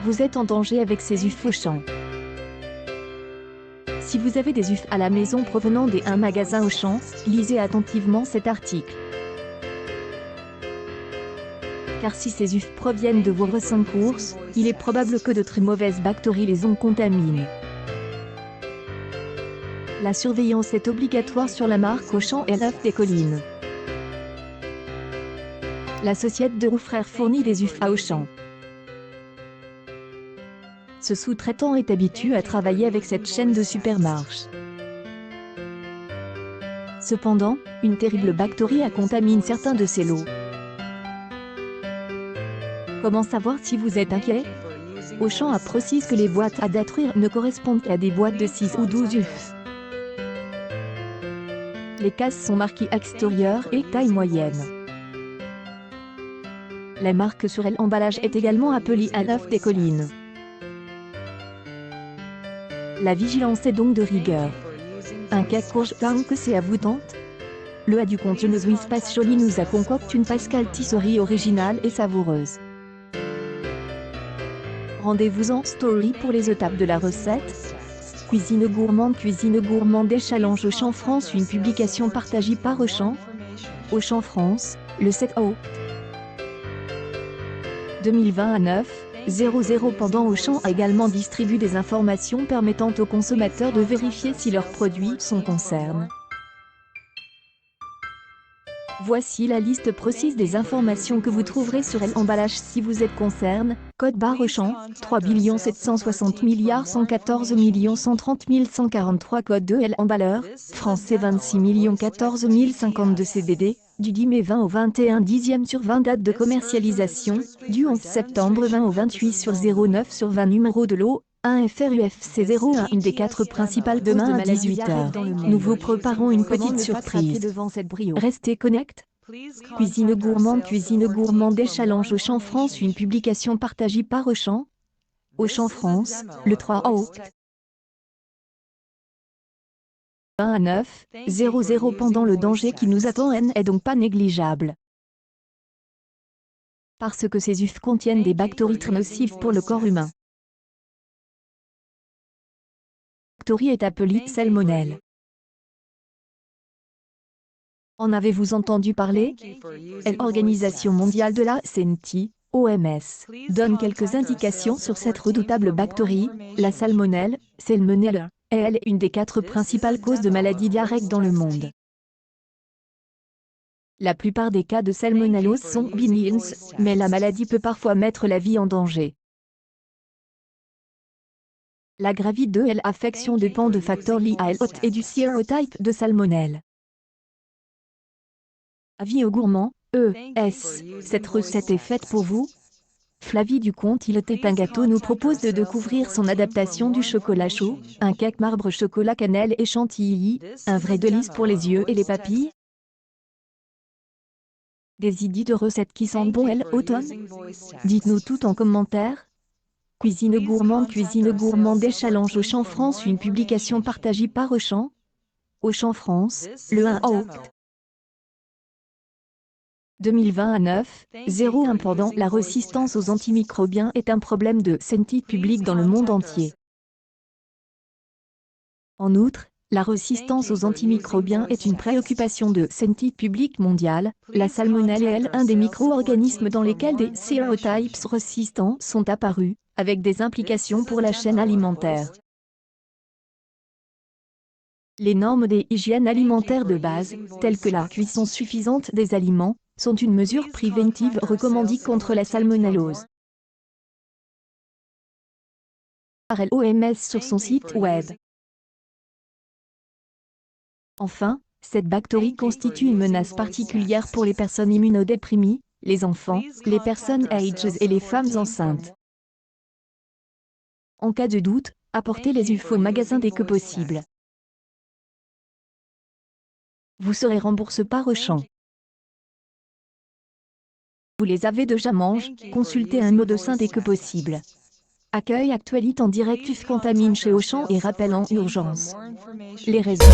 Vous êtes en danger avec ces ufs Auchan. Si vous avez des ufs à la maison provenant des un magasin Auchan, lisez attentivement cet article. Car si ces ufs proviennent de vos récentes courses, il est probable que de très mauvaises bactéries les ont contaminés. La surveillance est obligatoire sur la marque Auchan et l'œuf des collines. La société de Roufrère fournit des ufs à Auchan. Ce sous-traitant est habitué à travailler avec cette chaîne de supermarchés. Cependant, une terrible bactérie a contaminé certains de ces lots. Comment savoir si vous êtes inquiet? Auchan a précisé que les boîtes à détruire ne correspondent qu'à des boîtes de 6 ou 12 ufs. Les cases sont marquées extérieur et taille moyenne. La marque sur l'emballage est également appelée à l'œuf des collines. La vigilance est donc de rigueur. Un cas courge que c'est à vous tente? Le A du compte Nous Espace Joli nous a concocté une pascal-tisserie originale et savoureuse. Rendez-vous en story pour les étapes de la recette. Cuisine gourmande des challenges Auchan France, une publication partagée par Auchan. Auchan France, le 7 août 2020 à 9h00 pendant Auchan a également distribué des informations permettant aux consommateurs de vérifier si leurs produits sont concernés. Voici la liste précise des informations que vous trouverez sur l'emballage si vous êtes concerné. Code barre Auchan, 3 760 114 130 143 Code de l'emballeur, français 26 14 052 CDD, du 10 mai 20 au 21 10e sur 20 date de commercialisation, du 11 septembre 20 au 28 sur 09 sur 20 numéro de lot, 1 FRUFC 01 une des 4 principales demain à 18h. Nous vous préparons une petite surprise. Restez connectés. Cuisine gourmande des challenges Auchan France, une publication partagée par Auchan. Auchan France, le 3 août 20 à 9h00 pendant le danger qui nous attend est donc pas négligeable. Parce que ces ufs contiennent des bactéries très nocives pour le corps humain. La bactérie est appelée salmonelle. En avez-vous entendu parler? L'Organisation mondiale de la santé, OMS, donne quelques indications sur cette redoutable bactérie, la salmonelle. Elle est une des 4 principales causes de maladies diarrhéiques dans le monde. La plupart des cas de salmonellose sont bénignes, mais la maladie peut parfois mettre la vie en danger. La gravité de l'affection dépend de facteurs liés à l'hôte et du sérotype de salmonelle. Avis aux gourmands, cette recette est faite pour vous. Flavie du compte Il était un gâteau nous propose de découvrir son adaptation du chocolat chaud, un cake marbre chocolat cannelle et chantilly, un vrai délice pour les yeux et les papilles. Des idées de recettes qui sentent bon l'automne? Dites-nous tout en commentaire. Cuisine gourmande des challenges Auchan France, une publication partagée par Auchan. Auchan France, le 1 août 2020 à 9h01 pendant la résistance aux antimicrobiens est un problème de santé publique dans le monde entier. En outre, la résistance aux antimicrobiens est une préoccupation de santé publique mondiale. La salmonelle est un des micro-organismes dans lesquels des sérotypes résistants sont apparus, avec des implications pour la chaîne alimentaire. Les normes des hygiènes alimentaires de base, telles que la cuisson suffisante des aliments, sont une mesure préventive recommandée contre la salmonellose. Par l'OMS sur son site web. Enfin, cette bactérie constitue une menace particulière pour les personnes immunodéprimées, les enfants, les personnes âgées et les femmes enceintes. En cas de doute, apportez les ufs au magasin dès que possible. Vous serez remboursé par Auchan. Vous les avez déjà mangés, consultez un médecin dès que possible. Accueil actualité en direct uf contamine chez Auchan et rappel en urgence. Les raisons.